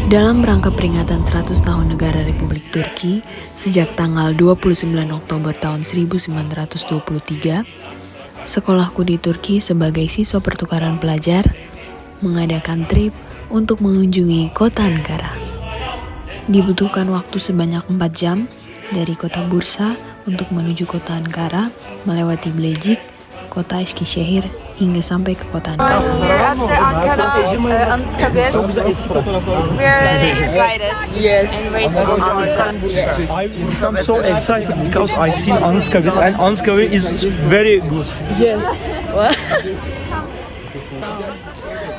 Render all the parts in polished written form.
Dalam rangka peringatan 100 tahun negara Republik Turki, sejak tanggal 29 Oktober tahun 1923, sekolahku di Turki sebagai siswa pertukaran pelajar mengadakan trip untuk mengunjungi kota Ankara. Dibutuhkan waktu sebanyak 4 jam dari kota Bursa untuk menuju kota Ankara, melewati Bilecik, kota Eskişehir, hingga sampai ke kota Ankara. We're at the Ankara Anıtkabir. We're really excited. Yes. And waiting. I'm so excited because I seen Anıtkabir and Anıtkabir is very good. Yes.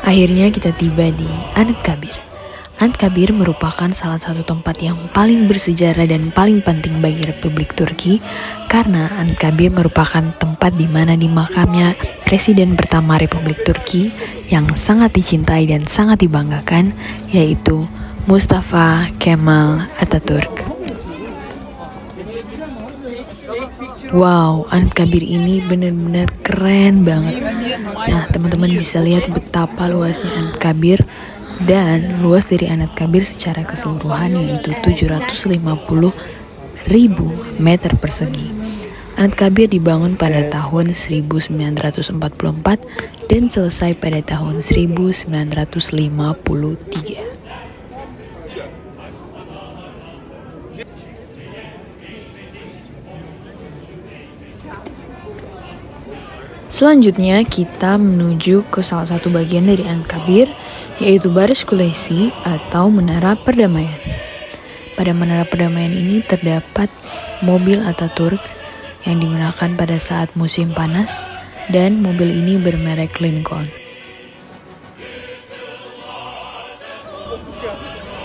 Akhirnya kita tiba di Anıtkabir. Anıtkabir merupakan salah satu tempat yang paling bersejarah dan paling penting bagi Republik Turki karena Anıtkabir merupakan tempat di mana dimakamnya Presiden pertama Republik Turki yang sangat dicintai dan sangat dibanggakan, yaitu Mustafa Kemal Atatürk. Wow, Anıtkabir ini benar-benar keren banget. Nah, teman-teman bisa lihat betapa luasnya Anıtkabir. Dan luas dari Anıtkabir secara keseluruhan yaitu 750.000 meter persegi. Anıtkabir dibangun pada tahun 1944 dan selesai pada tahun 1953. Selanjutnya kita menuju ke salah satu bagian dari Anıtkabir, yaitu Barış Kulesi atau Menara Perdamaian. Pada Menara Perdamaian ini terdapat mobil Atatürk yang digunakan pada saat musim panas dan mobil ini bermerek Lincoln.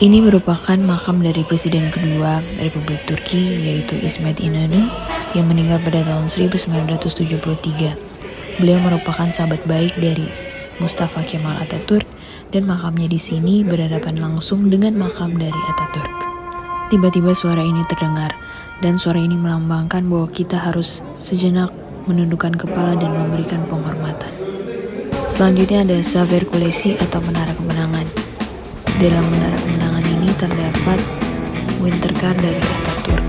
Ini merupakan makam dari Presiden kedua Republik Turki yaitu İsmet İnönü yang meninggal pada tahun 1973. Beliau merupakan sahabat baik dari Mustafa Kemal Atatürk dan makamnya di sini berhadapan langsung dengan makam dari Atatürk. Tiba-tiba suara ini terdengar, dan suara ini melambangkan bahwa kita harus sejenak menundukkan kepala dan memberikan penghormatan. Selanjutnya ada Zafer Kulesi atau Menara Kemenangan. Dalam Menara Kemenangan ini terdapat winter car dari Atatürk.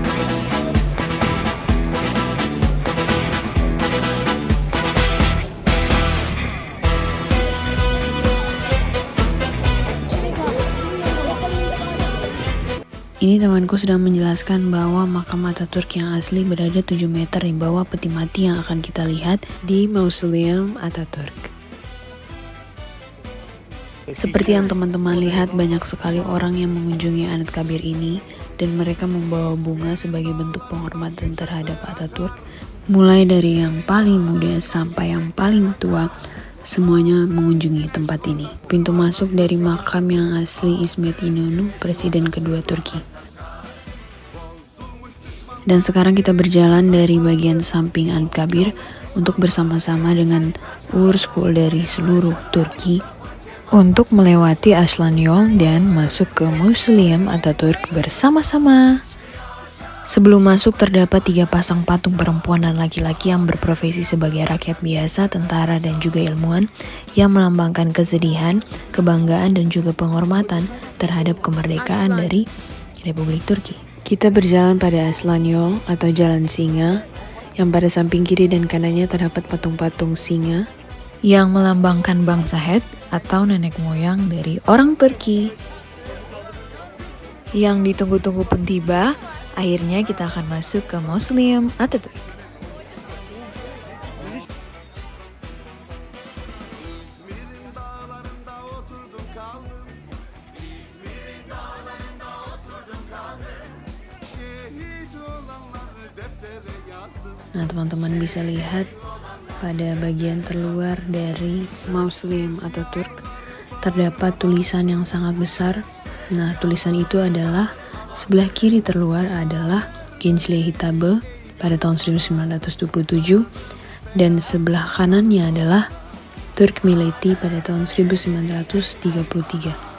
Ini temanku sedang menjelaskan bahwa makam Atatürk yang asli berada 7 meter di bawah peti mati yang akan kita lihat di Mausoleum Atatürk. Seperti yang teman-teman lihat, banyak sekali orang yang mengunjungi Anıtkabir ini dan mereka membawa bunga sebagai bentuk penghormatan terhadap Atatürk. Mulai dari yang paling muda sampai yang paling tua, semuanya mengunjungi tempat ini. Pintu masuk dari makam yang asli İsmet İnönü, Presiden kedua Turki. Dan sekarang kita berjalan dari bagian samping Anıtkabir untuk bersama-sama dengan Uğur dari seluruh Turki untuk melewati Aslan Yol dan masuk ke Mausoleum Atatürk bersama-sama. Sebelum masuk terdapat 3 pasang patung perempuan dan laki-laki yang berprofesi sebagai rakyat biasa, tentara dan juga ilmuwan yang melambangkan kesedihan, kebanggaan dan juga penghormatan terhadap kemerdekaan dari Republik Turki. Kita berjalan pada Aslan Yol atau Jalan Singa yang pada samping kiri dan kanannya terdapat patung-patung singa yang melambangkan bangsa Het atau nenek moyang dari orang Turki. Yang ditunggu-tunggu pun tiba. Akhirnya kita akan masuk ke Mausoleum Atatürk. Nah, teman-teman bisa lihat pada bagian terluar dari Mausoleum Atatürk terdapat tulisan yang sangat besar. Nah, tulisan itu adalah sebelah kiri terluar adalah Gençliğe Hitabı pada tahun 1927 dan sebelah kanannya adalah Türk Milleti pada tahun 1933.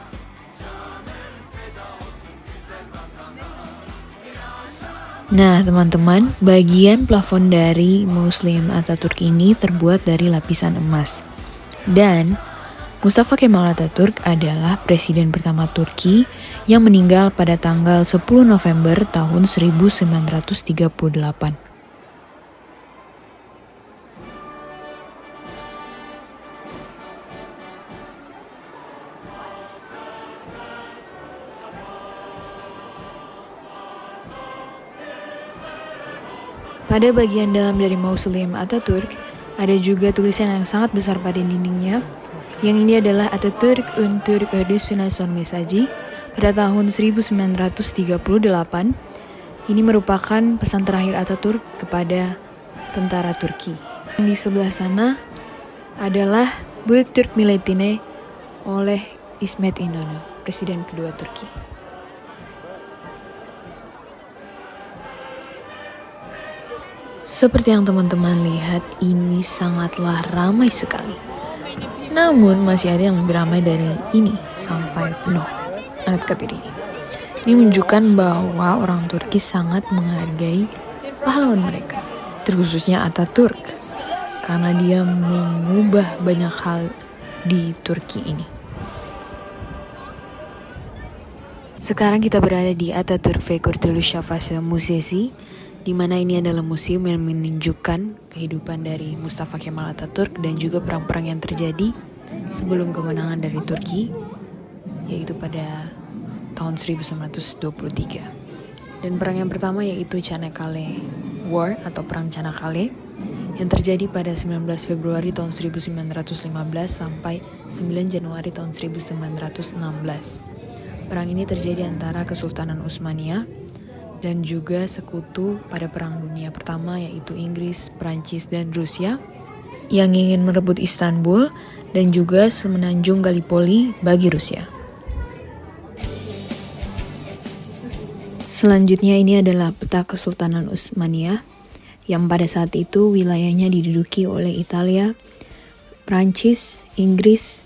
Nah teman-teman, bagian plafon dari Mausoleum Atatürk ini terbuat dari lapisan emas. Dan Mustafa Kemal Atatürk adalah presiden pertama Turki yang meninggal pada tanggal 10 November tahun 1938. Pada bagian dalam dari mausoleum Atatürk, ada juga tulisan yang sangat besar pada dindingnya. Yang ini adalah Atatürk untuk Ödüsüne Son Mesajı pada tahun 1938. Ini merupakan pesan terakhir Atatürk kepada tentara Turki. Di sebelah sana adalah Büyük Türk Milletine oleh İsmet İnönü, presiden kedua Turki. Seperti yang teman-teman lihat, ini sangatlah ramai sekali. Namun masih ada yang lebih ramai dari ini sampai penuh Anıtkabir ini. Ini menunjukkan bahwa orang Turki sangat menghargai pahlawan mereka, terkhususnya Atatürk, karena dia mengubah banyak hal di Turki ini. Sekarang kita berada di Atatürk ve Kurtuluş Savaşı Musesi, di mana ini adalah museum yang menunjukkan kehidupan dari Mustafa Kemal Atatürk dan juga perang-perang yang terjadi sebelum kemenangan dari Turki, yaitu pada tahun 1923. Dan perang yang pertama yaitu Çanakkale War atau Perang Çanakkale yang terjadi pada 19 Februari tahun 1915 sampai 9 Januari tahun 1916. Perang ini terjadi antara Kesultanan Utsmaniyah dan juga sekutu pada Perang Dunia Pertama yaitu Inggris, Prancis, dan Rusia yang ingin merebut Istanbul dan juga semenanjung Gallipoli bagi Rusia. Selanjutnya ini adalah peta Kesultanan Utsmaniyah yang pada saat itu wilayahnya diduduki oleh Italia, Prancis, Inggris,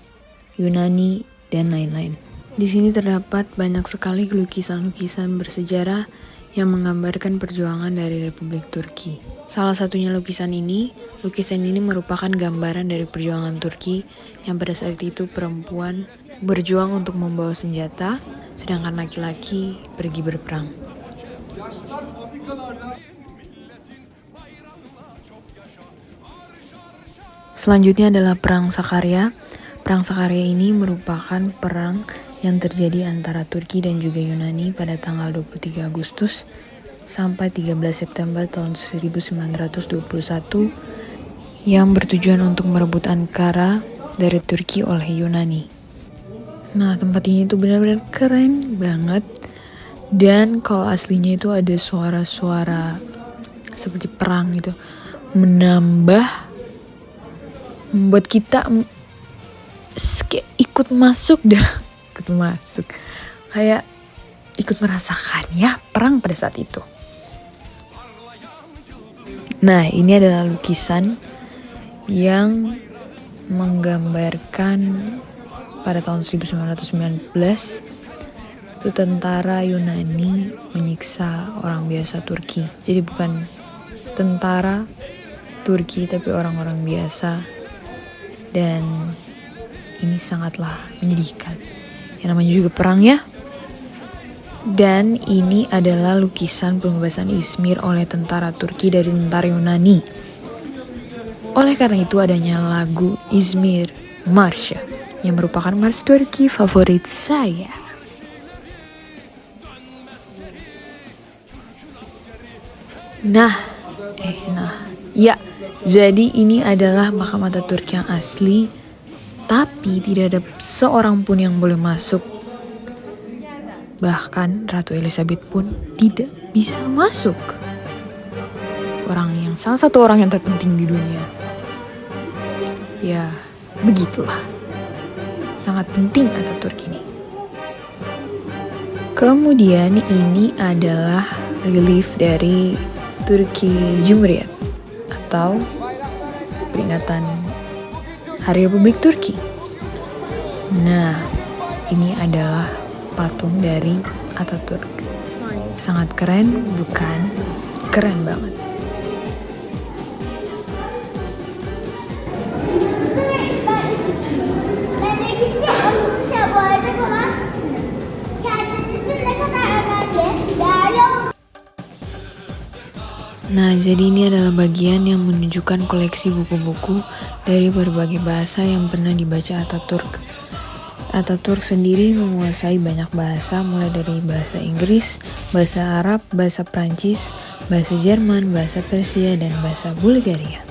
Yunani, dan lain-lain. Di sini terdapat banyak sekali lukisan-lukisan bersejarah yang menggambarkan perjuangan dari Republik Turki. Salah satunya lukisan ini merupakan gambaran dari perjuangan Turki yang pada saat itu perempuan berjuang untuk membawa senjata, sedangkan laki-laki pergi berperang. Selanjutnya adalah Perang Sakarya. Perang Sakarya ini merupakan perang yang terjadi antara Turki dan juga Yunani pada tanggal 23 Agustus sampai 13 September tahun 1921 yang bertujuan untuk merebut Ankara dari Turki oleh Yunani. Nah, tempat ini tuh benar-benar keren banget, dan kalau aslinya itu ada suara-suara seperti perang gitu, membuat kita ikut masuk kayak ikut merasakan ya perang pada saat itu. Nah, ini adalah lukisan yang menggambarkan pada tahun 1919 itu tentara Yunani menyiksa orang biasa Turki. Jadi bukan tentara Turki tapi orang-orang biasa, dan ini sangatlah menyedihkan. Yang namanya juga perang ya. Dan ini adalah lukisan pembebasan Izmir oleh tentara Turki dari tentara Yunani. Oleh karena itu adanya lagu Izmir Marşı yang merupakan march Turki favorit saya. Ya, jadi ini adalah makam Atatürk yang asli, tapi tidak ada seorang pun yang boleh masuk. Bahkan Ratu Elizabeth pun tidak bisa masuk. Salah satu orang yang terpenting di dunia. Ya, begitulah. Sangat penting Atatürk ini. Kemudian ini adalah relief dari Turki Cumhuriyet atau peringatan Hari Republik Turki. Nah, ini adalah patung dari Atatürk. Sangat keren, bukan? Keren banget. Nah, jadi ini adalah bagian yang menunjukkan koleksi buku-buku dari berbagai bahasa yang pernah dibaca Ataturk. Ataturk sendiri menguasai banyak bahasa, mulai dari bahasa Inggris, bahasa Arab, bahasa Prancis, bahasa Jerman, bahasa Persia, dan bahasa Bulgaria.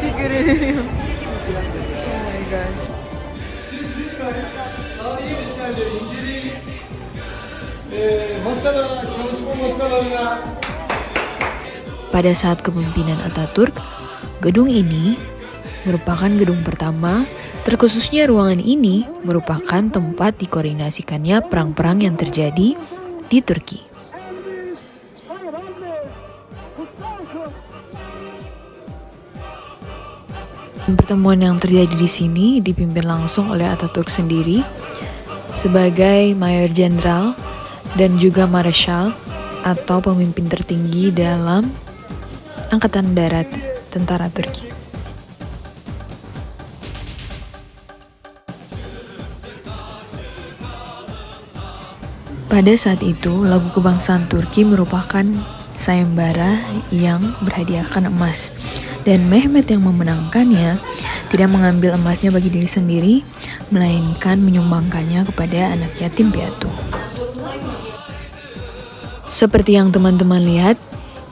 Teşekkür ederim. Oh my gosh. Tarihi eserleri inceleyin. Masalara, çalışma masalarına. Pada saat kepemimpinan Ataturk, gedung ini merupakan gedung pertama, terkhususnya ruangan ini merupakan tempat dikoordinasikannya perang-perang yang terjadi di Turki. Pertemuan yang terjadi di sini dipimpin langsung oleh Ataturk sendiri sebagai Mayor Jenderal dan juga Marshal atau pemimpin tertinggi dalam Angkatan Darat Tentara Turki. Pada saat itu, lagu kebangsaan Turki merupakan sayembara yang berhadiahkan emas. Dan Mehmet yang memenangkannya tidak mengambil emasnya bagi diri sendiri, melainkan menyumbangkannya kepada anak yatim piatu. Seperti yang teman-teman lihat,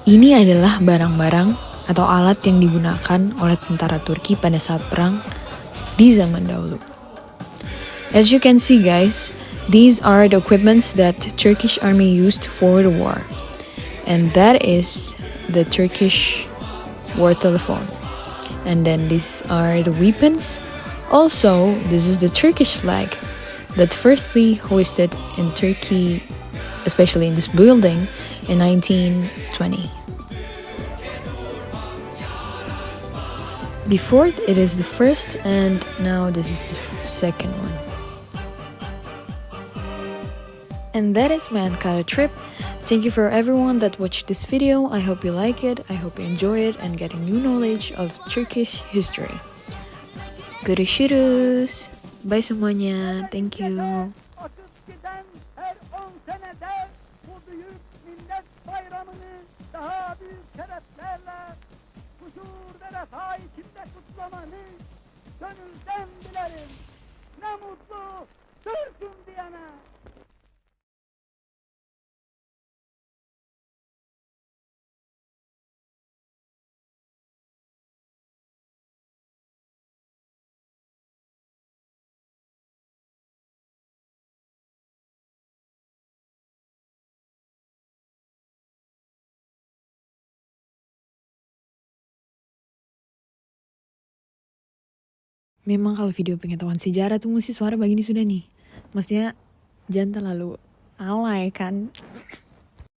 ini adalah barang-barang atau alat yang digunakan oleh tentara Turki pada saat perang di zaman dahulu. As you can see guys, these are the equipments that Turkish army used for the war. And that is the Turkish war telephone. And then these are the weapons. Also, this is the Turkish flag that firstly hoisted in Turkey, especially in this building, in 1920. Before it is the first, and now this is the second one. And that is my Ankara trip. Thank you for everyone that watched this video. I hope you like it, I hope you enjoy it and get a new knowledge of Turkish history. Görüşürüz. Bye semuanya. Thank you. Akıp giden her 10 senede bu büyük millet bayramını daha büyük şereflerle huzur ve refah içinde kutlamanı gönülden dilerim. Ne mutlu Türk'üm diyene. Memang kalau video pengetahuan sejarah tuh mesti suara begini sudah nih. Maksudnya jangan terlalu alay kan.